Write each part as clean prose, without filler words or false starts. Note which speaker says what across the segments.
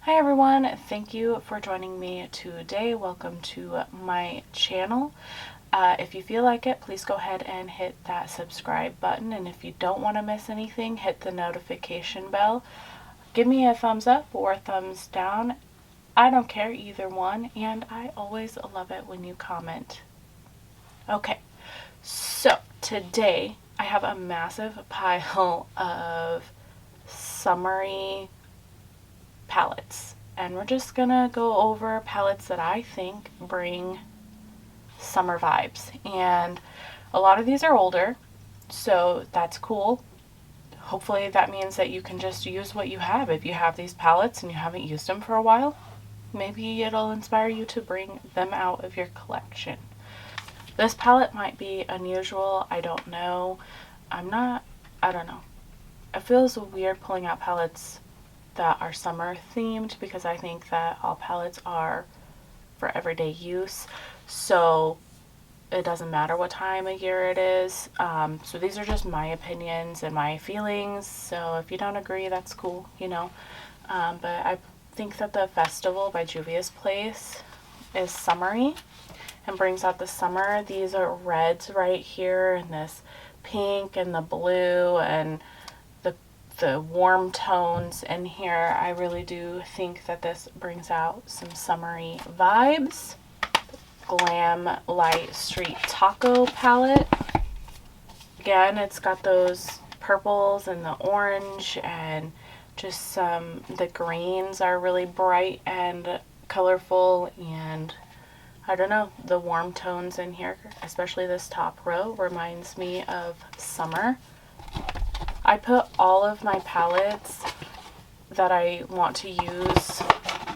Speaker 1: Hi everyone, thank you for joining me today. Welcome to my channel. If you feel like it, please go ahead and hit that subscribe button, and if you don't want to miss anything, hit the notification bell. Give me a thumbs up or a thumbs down. I don't care, either one, and I always love it when you comment. Okay, so today I have a massive pile of summery palettes, and we're just gonna go over palettes that I think bring summer vibes. And a lot of these are older, so that's cool. Hopefully that means that you can just use what you have. If you have these palettes and you haven't used them for a while, maybe it'll inspire you to bring them out of your collection. This palette might be unusual, I don't know. I don't know. It feels weird pulling out palettes that are summer themed because I think that all palettes are for everyday use, so it doesn't matter what time of year it is. So these are just my opinions and my feelings, so if you don't agree, that's cool, you know. But I think that the Festival by Juvia's Place is summery and brings out the summer. These are reds right here, and this pink and the blue and the warm tones in here. I really do think that this brings out some summery vibes. Glam Light Street Taco palette. Again, it's got those purples and the orange, and just the greens are really bright and colorful, and I don't know, the warm tones in here, especially this top row, reminds me of summer. I put all of my palettes that I want to use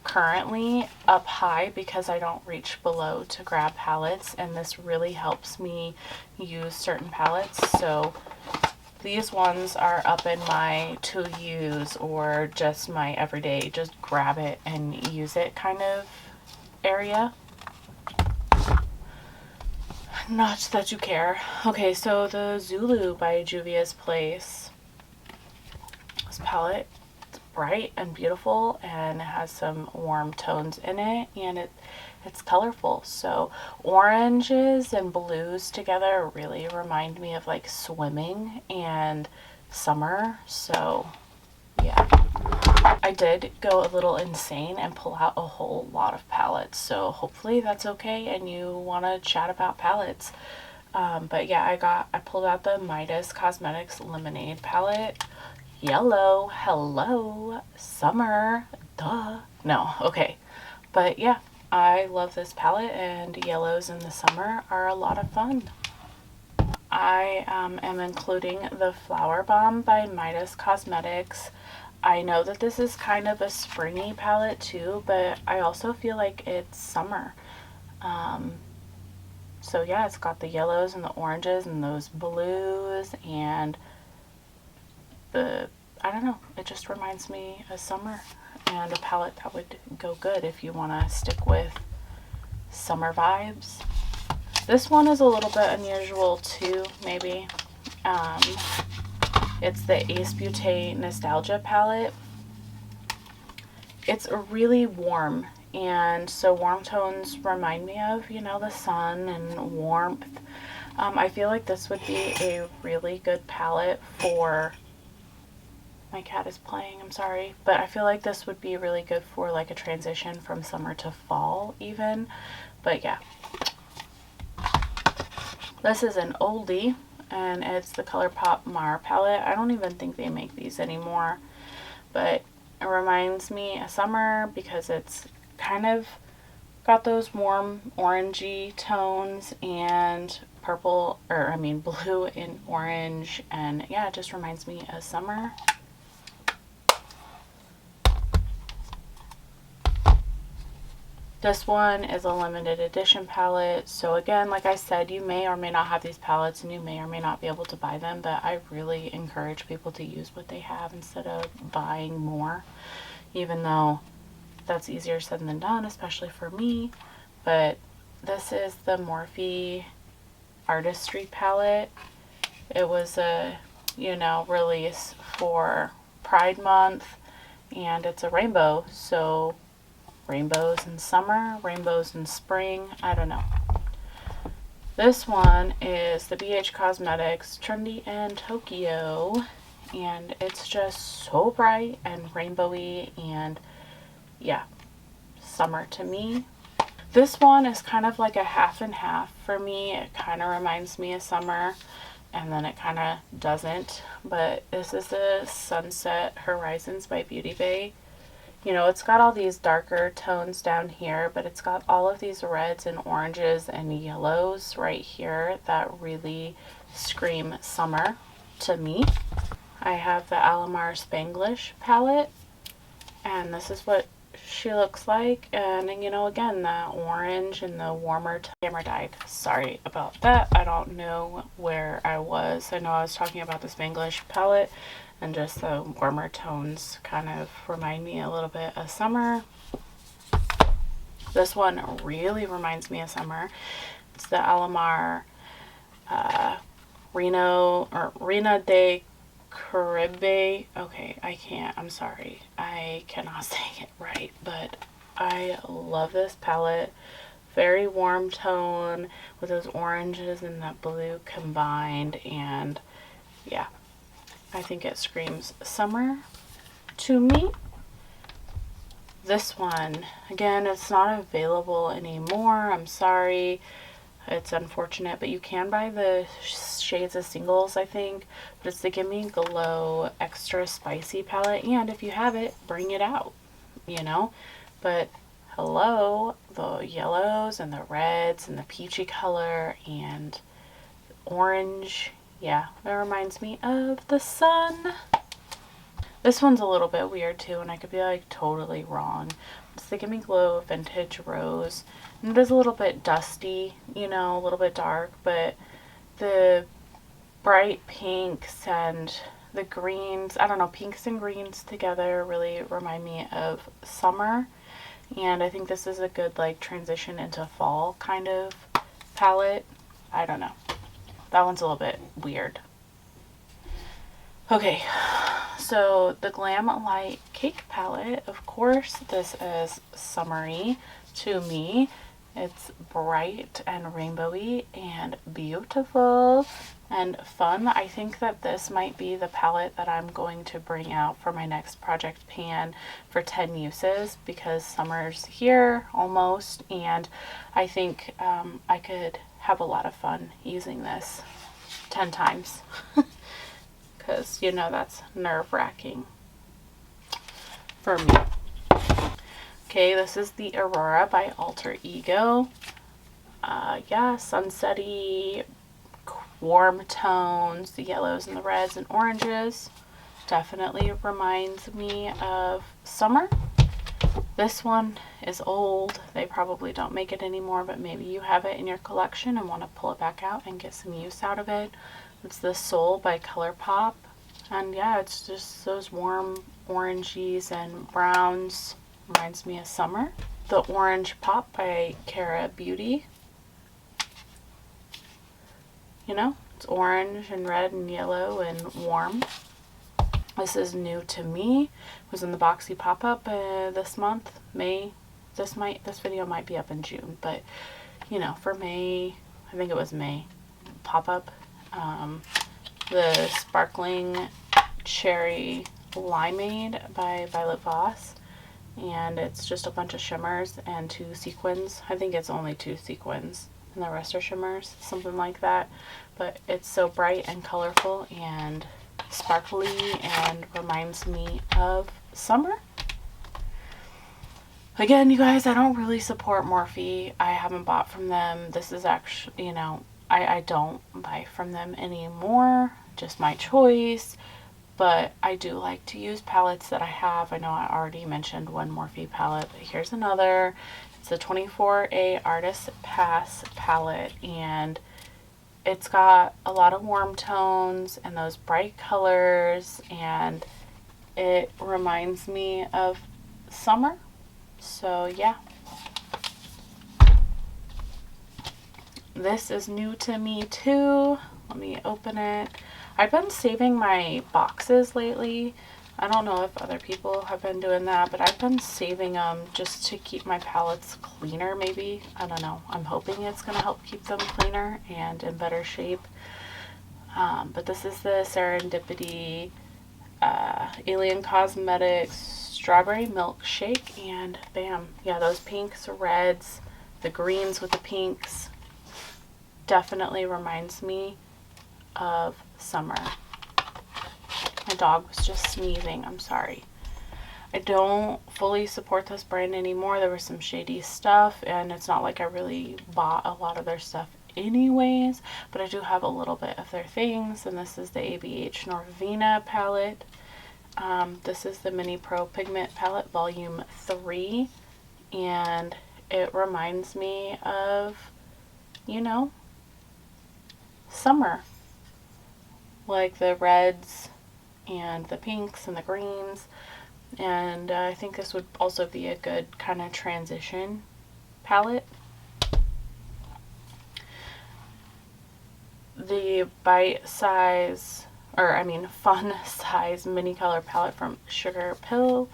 Speaker 1: currently up high because I don't reach below to grab palettes, and this really helps me use certain palettes. So these ones are up in my to use or just my everyday, just grab it and use it kind of area. Not that you care. Okay, so the Zulu by Juvia's Place. This palette, it's bright and beautiful, and it has some warm tones in it, and it's colorful. So oranges and blues together really remind me of like swimming and summer. So yeah, I did go a little insane and pull out a whole lot of palettes, so hopefully that's okay and you want to chat about palettes. But yeah, I pulled out the Midas Cosmetics Lemonade palette. Yellow, hello, summer, duh. No, okay. But yeah, I love this palette, and yellows in the summer are a lot of fun. I am including the Flower Bomb by Midas Cosmetics. I know that this is kind of a springy palette too, but I also feel like it's summer. So yeah, it's got the yellows and the oranges and those blues, and I don't know, it just reminds me of summer, and a palette that would go good if you want to stick with summer vibes. This one is a little bit unusual too, maybe. It's the Ace Beauté Nostalgia palette. It's really warm, and so warm tones remind me of, you know, the sun and warmth. I feel like this would be a really good palette for, my cat is playing, I'm sorry, but I feel like this would be really good for like a transition from summer to fall even. But yeah, this is an oldie, and it's the Colourpop Mar Palette. I don't even think they make these anymore, but it reminds me of summer because it's kind of got those warm orangey tones and purple, or I mean blue and orange, and yeah, it just reminds me of summer. This one is a limited edition palette, so again, like I said, you may or may not have these palettes and you may or may not be able to buy them, but I really encourage people to use what they have instead of buying more, even though that's easier said than done, especially for me. But this is the Morphe Artistry palette. It was a, you know, release for Pride Month, and it's a rainbow, so rainbows in summer, rainbows in spring, I don't know. This one is the BH Cosmetics Trendy in Tokyo, and it's just so bright and rainbowy, and yeah, summer to me. This one is kind of like a half and half for me. It kind of reminds me of summer, and then it kind of doesn't. But this is the Sunset Horizons by Beauty Bay. You know, it's got all these darker tones down here, but it's got all of these reds and oranges and yellows right here that really scream summer to me. I have the Alomar Spanglish palette, and this is what she looks like. And you know, again, the orange and the warmer camera died. Sorry about that. I don't know where I was. I know I was talking about the Spanglish palette, and just the warmer tones kind of remind me a little bit of summer. This one really reminds me of summer. It's the Alomar Reina de Caribe. Okay, I'm sorry. I cannot say it right, but I love this palette. Very warm tone with those oranges and that blue combined, and yeah, I think it screams summer to me. This one, again, it's not available anymore. I'm sorry. It's unfortunate, but you can buy the shades of singles, I think. But it's the Gimme Glow Extra Spicy palette, and if you have it, bring it out, you know? But hello, the yellows and the reds and the peachy color and orange. Yeah, it reminds me of the sun. This one's a little bit weird too, and I could be like totally wrong. It's the Gimme Glow Vintage Rose, and it is a little bit dusty, you know, a little bit dark, but the bright pinks and the greens, I don't know, pinks and greens together really remind me of summer. And I think this is a good like transition into fall kind of palette. I don't know. That one's a little bit weird. Okay, so the Glam Light Cake palette, of course, this is summery to me. It's bright and rainbowy and beautiful and fun. I think that this might be the palette that I'm going to bring out for my next project pan for 10 uses, because summer's here almost, and I think I could have a lot of fun using this 10 times because you know that's nerve-wracking for me. Okay, this is the Aurora by Alter Ego. Yeah, sunsetty, warm tones, the yellows and the reds and oranges. Definitely reminds me of summer. This one is old. They probably don't make it anymore, but maybe you have it in your collection and want to pull it back out and get some use out of it. It's the Soul by Colourpop. And yeah, it's just those warm oranges and browns. Reminds me of summer. The Orange Pop by Cara Beauty. You know, it's orange and red and yellow and warm. This is new to me. It was in the Boxy pop-up this month, May. This video might be up in June, but you know, for May, I think it was May pop-up. The Sparkling Cherry Limeade by Violet Voss, and it's just a bunch of shimmers and 2 sequins. I think it's only 2 sequins and the rest are shimmers, something like that. But it's so bright and colorful and sparkly and reminds me of summer. Again, you guys, I don't really support Morphe. I haven't bought from them. This is actually, you know, I don't buy from them anymore. Just my choice. But I do like to use palettes that I have. I know I already mentioned one Morphe palette, but here's another. It's the 24A Artist Pass palette, and it's got a lot of warm tones and those bright colors, and it reminds me of summer. So yeah. This is new to me too. Let me open it. I've been saving my boxes lately I don't know if other people have been doing that, but I've been saving them just to keep my palettes cleaner, maybe. I don't know. I'm hoping it's going to help keep them cleaner and in better shape. But this is the Serendipity Alien Cosmetics Strawberry Milkshake, and bam. Yeah, those pinks, reds, the greens with the pinks definitely reminds me of summer. My dog was just sneezing. I'm sorry. I don't fully support this brand anymore. There was some shady stuff, and it's not like I really bought a lot of their stuff anyways, but I do have a little bit of their things, and this is the ABH Norvina palette. This is the Mini Pro Pigment palette, volume 3, and it reminds me of, you know, summer. Like the reds and the pinks and the greens, and I think this would also be a good kind of transition palette. The fun size mini color palette from Sugar Pill,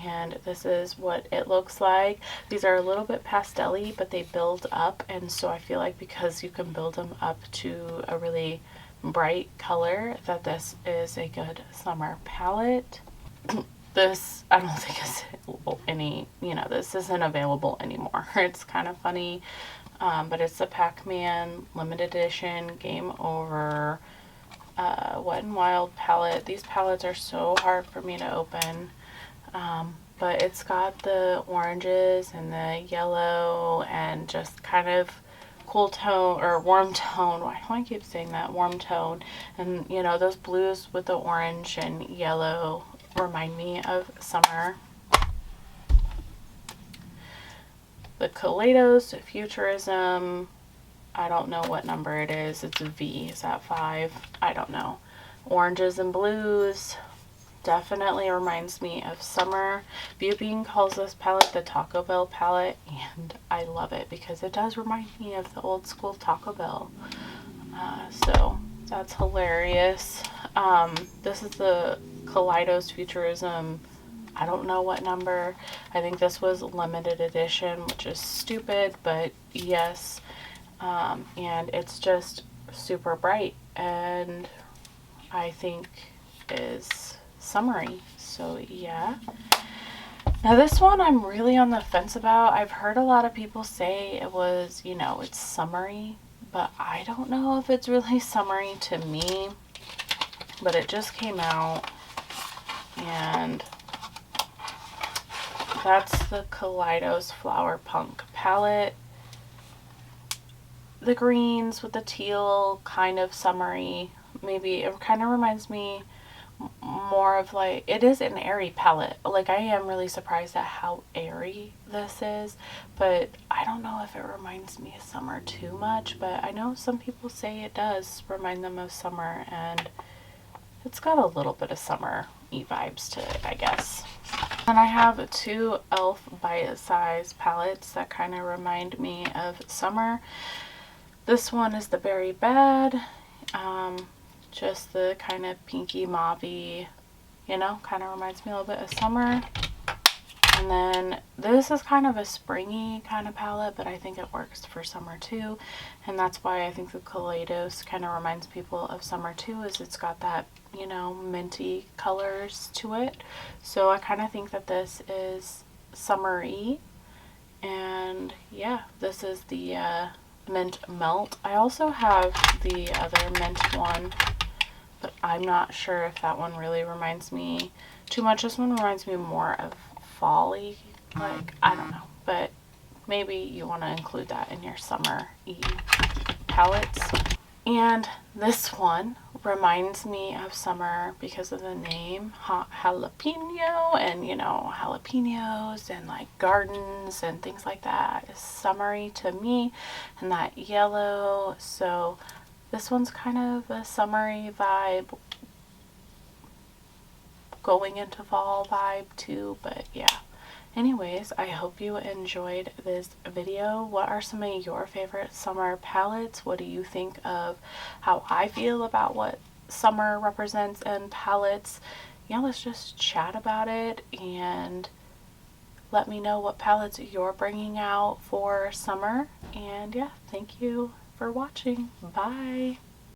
Speaker 1: and this is what it looks like. These are a little bit pastel-y, but they build up, and so I feel like because you can build them up to a really bright color, that this is a good summer palette. This, I don't think is this isn't available anymore. It's kind of funny, but it's the Pac-Man limited edition Game Over Wet n Wild palette. These palettes are so hard for me to open, but it's got the oranges and the yellow and just kind of cool tone or warm tone. Why do I keep saying that? Warm tone. And you know, those blues with the orange and yellow remind me of summer. The Kaleidos Futurism, I don't know what number it is. It's a V. Is that 5? I don't know. Oranges and blues definitely reminds me of summer. Bean calls this palette the Taco Bell palette, and I love it because it does remind me of the old school Taco Bell. So that's hilarious. This is the Kaleidos Futurism. I don't know what number. I think this was limited edition, which is stupid, but yes. And it's just super bright, and I think is summery. So yeah. Now this one I'm really on the fence about. I've heard a lot of people say it was, you know, it's summery, but I don't know if it's really summery to me. But it just came out, and that's the Kaleidos Flower Punk palette. The greens with the teal, kind of summery. Maybe it kind of reminds me more of like, it is an airy palette. Like, I am really surprised at how airy this is, but I don't know if it reminds me of summer too much, but I know some people say it does remind them of summer, and it's got a little bit of summer-y vibes to it, I guess. And I have 2 e.l.f. bite-size palettes that kind of remind me of summer. This one is the Berry Bad, just the kind of pinky mauve-y, you know, kind of reminds me a little bit of summer. And then this is kind of a springy kind of palette, but I think it works for summer too. And that's why I think the Kaleidos kind of reminds people of summer too, is it's got that, you know, minty colors to it. So I kind of think that this is summery. And yeah, this is the Mint Melt. I also have the other mint one, but I'm not sure if that one really reminds me too much. This one reminds me more of fall-y, like, I don't know, but maybe you want to include that in your summer-y palettes. And this one reminds me of summer because of the name, Hot Jalapeno, and you know, jalapenos and like gardens and things like that is summery to me, and that yellow. So this one's kind of a summery vibe going into fall vibe too, but yeah. Anyways, I hope you enjoyed this video. What are some of your favorite summer palettes? What do you think of how I feel about what summer represents in palettes? yeah, let's just chat about it and let me know what palettes you're bringing out for summer. And yeah, thank you for watching. Bye.